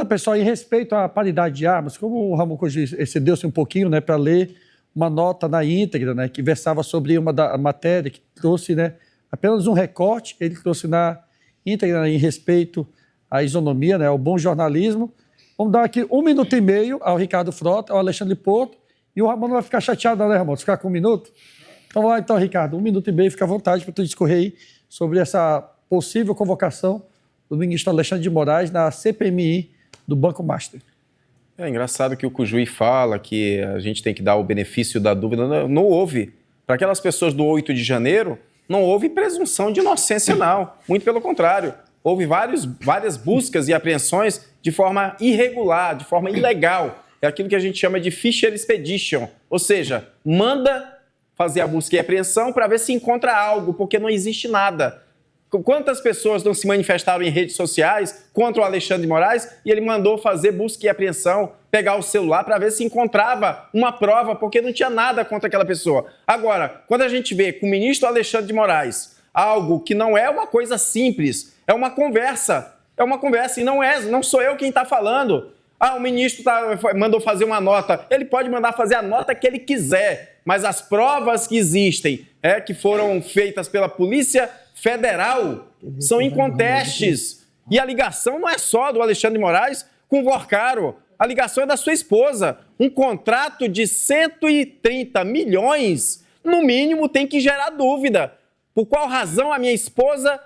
Não, pessoal, em respeito à paridade de armas, como o Ramon Cogi excedeu-se um pouquinho, né, para ler uma nota na íntegra, né, que versava sobre uma da matéria, que trouxe, né, apenas um recorte, ele trouxe na íntegra, né, em respeito à isonomia, né, ao bom jornalismo. Vamos dar aqui 1 minuto e meio ao Ricardo Frota, ao Alexandre Porto, e o Ramon não vai ficar chateado, né, Ramon? Se ficar com 1 minuto? Então, vai lá, então, Ricardo, 1 minuto e meio, fica à vontade para tu discorrer aí sobre essa possível convocação do ministro Alexandre de Moraes na CPMI do Banco Master. É engraçado que o Cujuí fala que a gente tem que dar o benefício da dúvida. Não houve. Para aquelas pessoas do 8 de janeiro, não houve presunção de inocência, não. Muito pelo contrário. Houve várias buscas e apreensões de forma irregular, de forma ilegal. É aquilo que a gente chama de Fisher Expedition. Ou seja, manda fazer a busca e apreensão para ver se encontra algo, porque não existe nada. Quantas pessoas não se manifestaram em redes sociais contra o Alexandre de Moraes e ele mandou fazer busca e apreensão, pegar o celular para ver se encontrava uma prova, porque não tinha nada contra aquela pessoa. Agora, quando a gente vê com o ministro Alexandre de Moraes algo que não é uma coisa simples, é uma conversa e não sou eu quem está falando. O ministro mandou fazer uma nota, ele pode mandar fazer a nota que ele quiser, mas as provas que existem, que foram feitas pela Polícia Federal, são incontestes. E a ligação não é só do Alexandre de Moraes com o Vorcaro, a ligação é da sua esposa. Um contrato de 130 milhões, no mínimo, tem que gerar dúvida. Por qual razão a minha esposa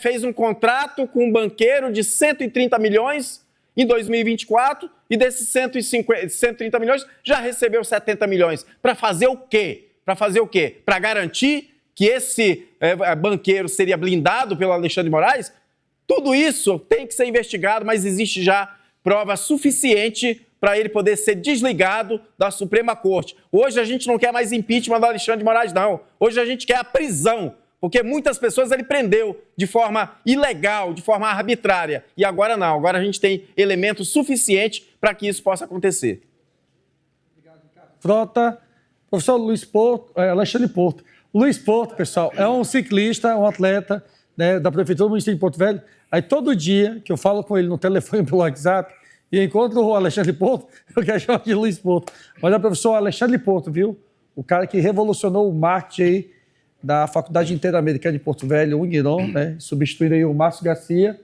fez um contrato com um banqueiro de 130 milhões em 2024 e desses 130 milhões já recebeu 70 milhões? Para fazer o quê? Para garantir que esse banqueiro seria blindado pelo Alexandre de Moraes? Tudo isso tem que ser investigado, mas existe já prova suficiente para ele poder ser desligado da Suprema Corte. Hoje a gente não quer mais impeachment do Alexandre de Moraes, não. Hoje a gente quer a prisão, porque muitas pessoas ele prendeu de forma ilegal, de forma arbitrária. E agora não, agora a gente tem elementos suficientes para que isso possa acontecer. Obrigado, Ricardo Frota. Professor Luiz Porto, Alexandre Porto. Luiz Porto, pessoal, é um ciclista, um atleta, né, da Prefeitura do município de Porto Velho. Aí todo dia que eu falo com ele no telefone pelo WhatsApp e encontro o Alexandre Porto, eu quero chamar de Luiz Porto. Mas é o professor Alexandre Porto, viu? O cara que revolucionou o marketing aí da Faculdade Interamericana de Porto Velho, Uniron, né, substituindo aí o Márcio Garcia,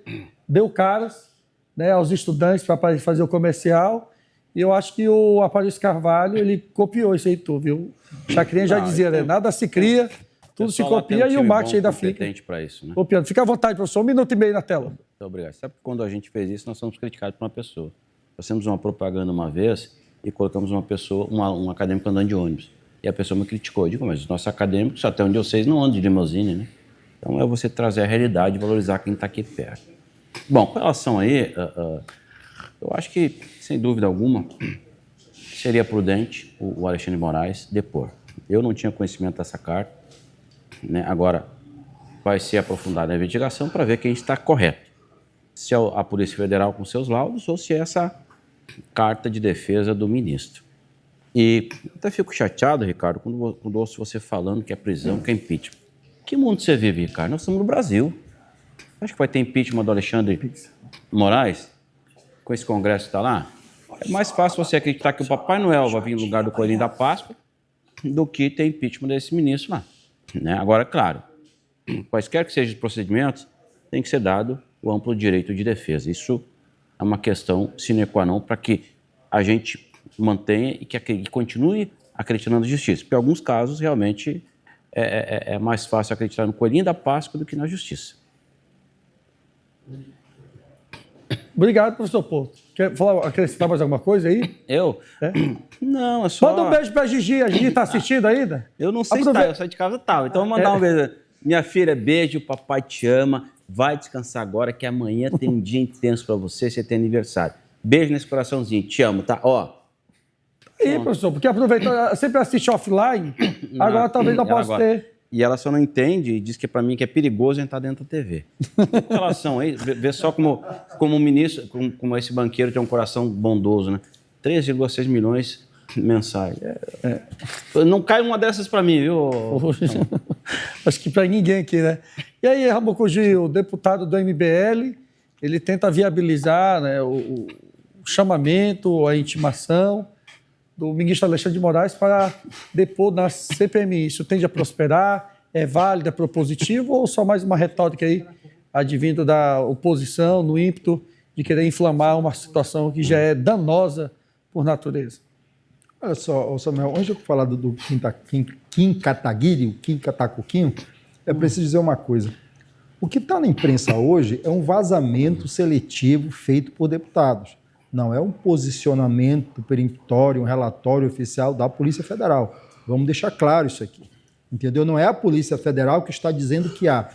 deu caras, né, aos estudantes para fazer o comercial. E eu acho que o Aparício Carvalho, ele copiou isso aí tudo, viu? Chacrinha já dizia, né? Nada se cria, tudo se copia e o marketing ainda fica para isso, né? copiando. Fica à vontade, professor. 1 minuto e meio na tela. Muito obrigado. Sabe que quando a gente fez isso, nós somos criticados por uma pessoa. Nós fizemos uma propaganda uma vez e colocamos uma pessoa, um acadêmico andando de ônibus. E a pessoa me criticou. Eu digo, mas os nossos acadêmicos, até onde eu sei, não andam de limusine, né? Então é você trazer a realidade e valorizar quem está aqui perto. Bom, com relação aí, eu acho que, sem dúvida alguma, seria prudente o Alexandre de Moraes depor. Eu não tinha conhecimento dessa carta, né? Agora vai ser aprofundada a investigação para ver quem está correto. Se é a Polícia Federal com seus laudos ou se é essa carta de defesa do ministro. E até fico chateado, Ricardo, quando ouço você falando que é prisão, que é impeachment. Que mundo você vive, Ricardo? Nós estamos no Brasil. Acho que vai ter impeachment do Alexandre de Moraes com esse Congresso que está lá? É mais fácil você acreditar que o Papai Noel vai vir no lugar do Coelhinho da Páscoa do que ter impeachment desse ministro lá. Né? Agora, claro, quaisquer que sejam os procedimentos, tem que ser dado o amplo direito de defesa. Isso é uma questão sine qua non para que a gente mantenha e que continue acreditando na justiça. Porque em alguns casos, realmente, é mais fácil acreditar no Coelhinho da Páscoa do que na justiça. Obrigado, professor Porto. Quer acrescentar mais alguma coisa aí? Eu? Não, é só... Manda um beijo pra Gigi. A Gigi tá assistindo ainda? Eu não sei se tá, eu saí de casa tal. Então, vou mandar um beijo. Minha filha, beijo, papai te ama. Vai descansar agora, que amanhã tem um dia intenso pra você, você tem aniversário. Beijo nesse coraçãozinho, te amo, tá? Ó. E professor, porque aproveitou, sempre assiste offline, agora talvez não possa ter. E ela só não entende e diz que para mim que é perigoso entrar dentro da TV. Com relação aí, vê só como o ministro, como esse banqueiro tem um coração bondoso, né? 3,6 milhões mensais. Não cai uma dessas para mim, viu? Acho que para ninguém aqui, né? E aí, Ramon Cogi, o deputado do MBL, ele tenta viabilizar, né, o chamamento, a intimação do ministro Alexandre de Moraes para depor na CPMI. Isso tende a prosperar? É válido, é propositivo ou só mais uma retórica aí advindo da oposição no ímpeto de querer inflamar uma situação que já é danosa por natureza? Olha só, Samuel, antes de eu falar do Kim Kataguiri, o Kim Katakuquinho, é preciso dizer uma coisa. O que está na imprensa hoje é um vazamento seletivo feito por deputados. Não é um posicionamento peremptório, um relatório oficial da Polícia Federal. Vamos deixar claro isso aqui. Entendeu? Não é a Polícia Federal que está dizendo que há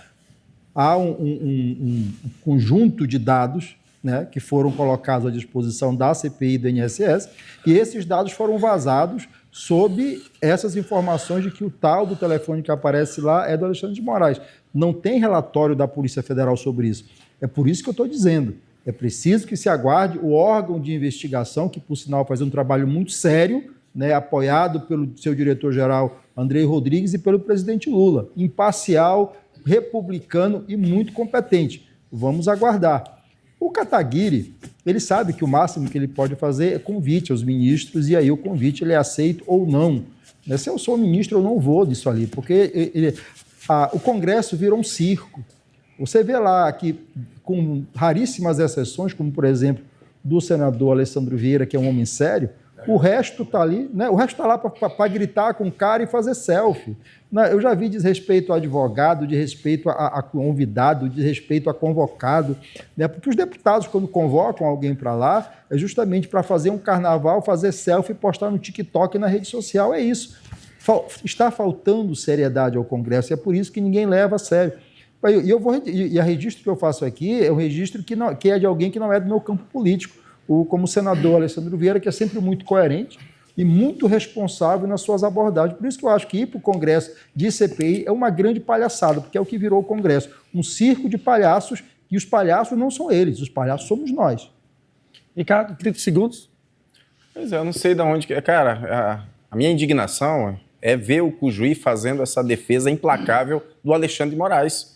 um conjunto de dados, né, que foram colocados à disposição da CPI e do INSS, e esses dados foram vazados sob essas informações de que o tal do telefone que aparece lá é do Alexandre de Moraes. Não tem relatório da Polícia Federal sobre isso. É por isso que eu estou dizendo. É preciso que se aguarde o órgão de investigação, que, por sinal, faz um trabalho muito sério, né, apoiado pelo seu diretor-geral Andrei Rodrigues e pelo presidente Lula, imparcial, republicano e muito competente. Vamos aguardar. O Kataguiri, ele sabe que o máximo que ele pode fazer é convite aos ministros, e aí o convite ele é aceito ou não. Se eu sou ministro, eu não vou disso ali, porque o Congresso virou um circo. Você vê lá que, com raríssimas exceções, como, por exemplo, do senador Alessandro Vieira, que é um homem sério, o resto está ali, né? O resto está lá para gritar com o cara e fazer selfie. Eu já vi desrespeito a advogado, desrespeito a convidado, desrespeito a convocado, né? Porque os deputados, quando convocam alguém para lá, é justamente para fazer um carnaval, fazer selfie e postar no TikTok e na rede social. É isso. Está faltando seriedade ao Congresso, e é por isso que ninguém leva a sério. E a registro que eu faço aqui é um registro que é de alguém que não é do meu campo político, como o senador Alessandro Vieira, que é sempre muito coerente e muito responsável nas suas abordagens. Por isso que eu acho que ir para o Congresso de CPI é uma grande palhaçada, porque é o que virou o Congresso. Um circo de palhaços, e os palhaços não são eles, os palhaços somos nós. Ricardo, 30 segundos. Pois é, eu não sei de onde... Cara, a minha indignação é ver o Cujuí fazendo essa defesa implacável do Alexandre de Moraes.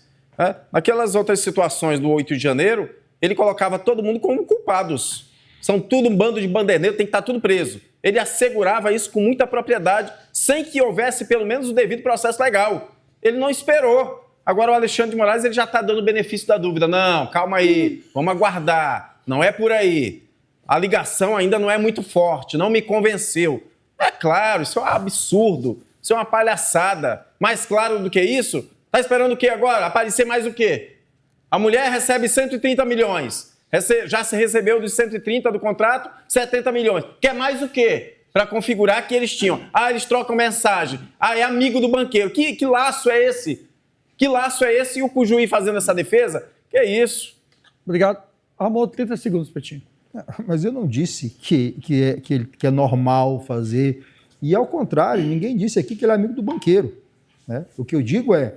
Naquelas outras situações do 8 de janeiro, ele colocava todo mundo como culpados. São tudo um bando de banderneiros, tem que estar tudo preso. Ele assegurava isso com muita propriedade, sem que houvesse pelo menos o devido processo legal. Ele não esperou. Agora o Alexandre de Moraes ele já está dando o benefício da dúvida. Não, calma aí, vamos aguardar. Não é por aí. A ligação ainda não é muito forte, não me convenceu. É claro, isso é um absurdo, isso é uma palhaçada. Mais claro do que isso, está esperando o quê agora? Aparecer mais o quê? A mulher recebe 130 milhões. Já se recebeu dos 130 do contrato, 70 milhões. Quer mais o quê? Para configurar que eles tinham. Eles trocam mensagem. É amigo do banqueiro. Que laço é esse? Que laço é esse? E o Cujuí fazendo essa defesa? Que é isso? Obrigado. Ramon, 30 segundos, Petinho. Mas eu não disse que é normal fazer. E, ao contrário, ninguém disse aqui que ele é amigo do banqueiro, né? O que eu digo é,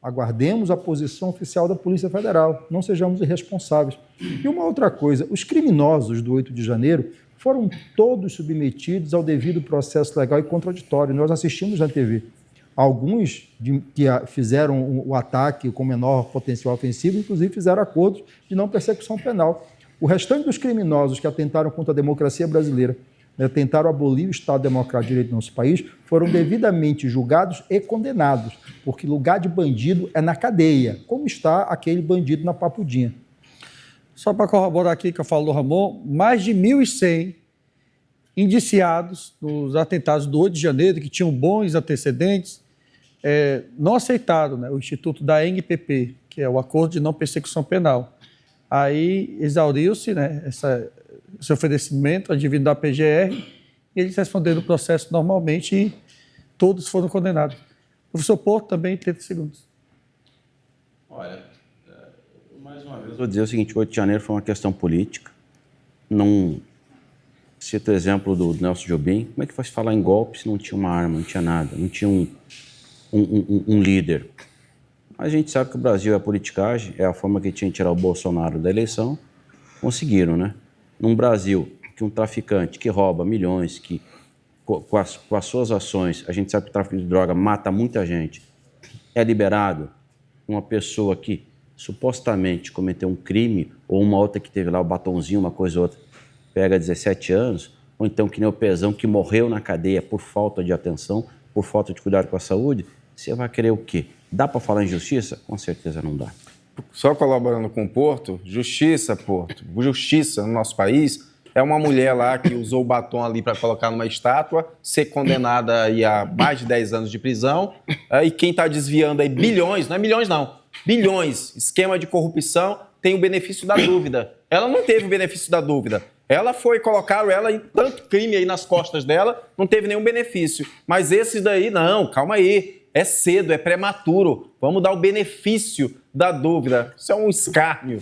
aguardemos a posição oficial da Polícia Federal, não sejamos irresponsáveis. E uma outra coisa, os criminosos do 8 de janeiro foram todos submetidos ao devido processo legal e contraditório. Nós assistimos na TV. Alguns que fizeram o ataque com menor potencial ofensivo, inclusive fizeram acordos de não persecução penal. O restante dos criminosos que atentaram contra a democracia brasileira, tentaram abolir o Estado Democrático de Direito no nosso país, foram devidamente julgados e condenados, porque lugar de bandido é na cadeia, como está aquele bandido na Papudinha. Só para corroborar aqui que eu falo do Ramon, mais de 1.100 indiciados nos atentados do 8 de janeiro, que tinham bons antecedentes, não aceitaram, né, o Instituto da NPP, que é o Acordo de Não Persecução Penal. Aí exauriu-se, né, esse oferecimento advindo da PGR, e eles responderam o processo normalmente e todos foram condenados. Professor Porto, também 30 segundos. Olha, mais uma vez vou dizer o seguinte, o 8 de janeiro foi uma questão política. Não cito o exemplo do Nelson Jobim. Como é que foi falar em golpe se não tinha uma arma, não tinha nada, não tinha um líder? A gente sabe que o Brasil é a politicagem, é a forma que tinha de tirar o Bolsonaro da eleição. Conseguiram, né? Num Brasil que um traficante que rouba milhões, que com as suas ações, a gente sabe que o tráfico de droga mata muita gente, é liberado uma pessoa que supostamente cometeu um crime, ou uma outra que teve lá o batonzinho, uma coisa ou outra, pega 17 anos, ou então que nem o Pezão que morreu na cadeia por falta de atenção, por falta de cuidado com a saúde, você vai querer o quê? Dá para falar em justiça? Com certeza não dá. Só colaborando com o Porto, justiça, Porto, justiça no nosso país é uma mulher lá que usou o batom ali para colocar numa estátua, ser condenada aí a mais de 10 anos de prisão, e quem está desviando aí bilhões, não é milhões não, bilhões, esquema de corrupção, tem o benefício da dúvida. Ela não teve o benefício da dúvida. Colocaram ela em tanto crime aí nas costas dela, não teve nenhum benefício. Mas esses daí, não, calma aí. É cedo, é prematuro. Vamos dar o benefício da dúvida. Isso é um escárnio.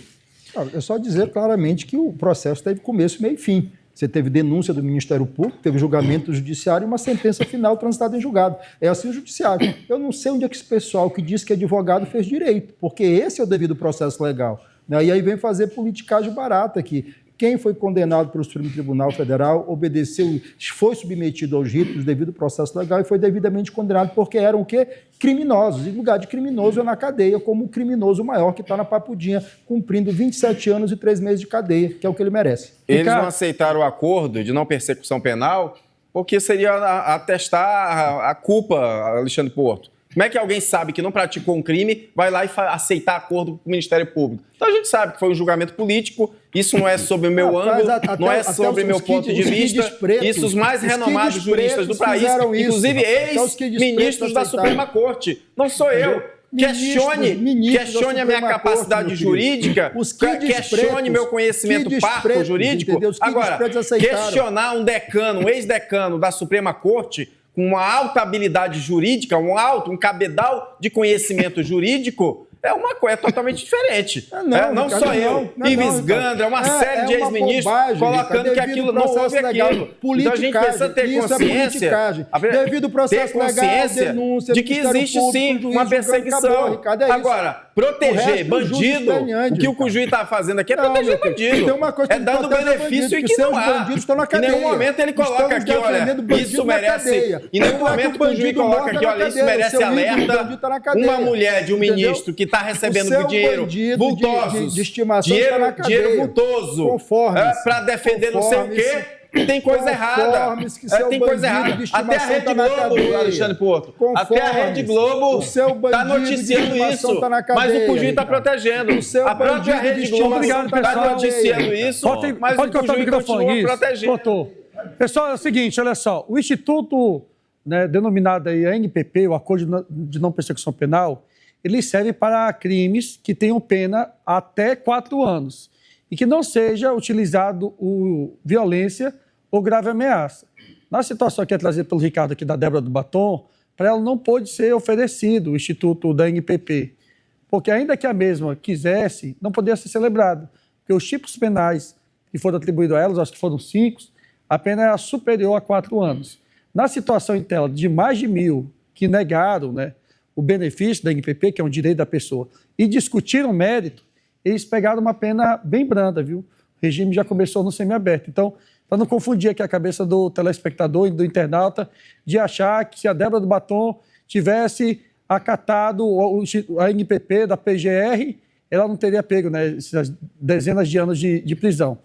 É só dizer claramente que o processo teve começo, meio e fim. Você teve denúncia do Ministério Público, teve julgamento do Judiciário e uma sentença final transitada em julgado. É assim o Judiciário. Eu não sei onde é que esse pessoal que diz que é advogado fez direito, porque esse é o devido processo legal. E aí vem fazer politicagem barata aqui. Quem foi condenado pelo Supremo Tribunal Federal obedeceu, foi submetido aos ritos do devido processo legal e foi devidamente condenado porque eram o quê? Criminosos. E lugar de criminoso é na cadeia, como o criminoso maior que está na Papudinha, cumprindo 27 anos e 3 meses de cadeia, que é o que ele merece. Eles não aceitaram o acordo de não persecução penal porque seria atestar a culpa, Alexandre Porto. Como é que alguém sabe que não praticou um crime, vai lá e aceitar acordo com o Ministério Público? Então a gente sabe que foi um julgamento político, isso não é sobre o meu ângulo, não é sobre o meu ponto de vista. Isso os mais renomados juristas do país, inclusive ex-ministros da Suprema Corte. Não sou eu. Questione a minha capacidade jurídica, questione meu conhecimento parco jurídico. Agora, questionar um decano, um ex-decano da Suprema Corte, com uma alta habilidade jurídica, um cabedal de conhecimento jurídico, é totalmente diferente. Não só eu, Ives Gandra, uma série de ex-ministros colocando que aquilo não houve aquilo. Então a gente precisa ter consciência, devido processo legal, denúncia, de que existe sim uma perseguição. Agora, proteger bandido, o que o Cujuí está fazendo aqui é proteger bandido. É dando benefício em que não há. Em nenhum momento ele coloca aqui, olha, isso merece... Em nenhum momento o Cujuí coloca aqui, olha, isso merece alerta. Uma mulher de um ministro que está recebendo dinheiro vultosos, dinheiro vultoso, para defender não sei o quê, tem coisa errada. Tem coisa errada. Até a Rede Globo, Alexandre Porto, até a Rede Globo está noticiando isso, mas o Cujuí está protegendo. A própria Rede Globo está noticiando isso, mas o Cujuí continua protegendo. Pessoal, é o seguinte, olha só, o Instituto, denominado aí ANPP, o Acordo de Não Persecução Penal, ele serve para crimes que tenham pena até 4 anos e que não seja utilizado violência ou grave ameaça. Na situação que é trazida pelo Ricardo aqui da Débora do Batom, para ela não pode ser oferecido o Instituto da ANPP, porque ainda que a mesma quisesse, não poderia ser celebrado, porque os tipos penais que foram atribuídos a elas, acho que foram 5, a pena era superior a 4 anos. Na situação em tela de mais de 1.000 que negaram, o benefício da NPP, que é um direito da pessoa, e discutiram o mérito, eles pegaram uma pena bem branda, viu? O regime já começou no semiaberto. Então, para não confundir aqui a cabeça do telespectador e do internauta, de achar que se a Débora do Batom tivesse acatado a NPP da PGR, ela não teria pego essas dezenas de anos de prisão.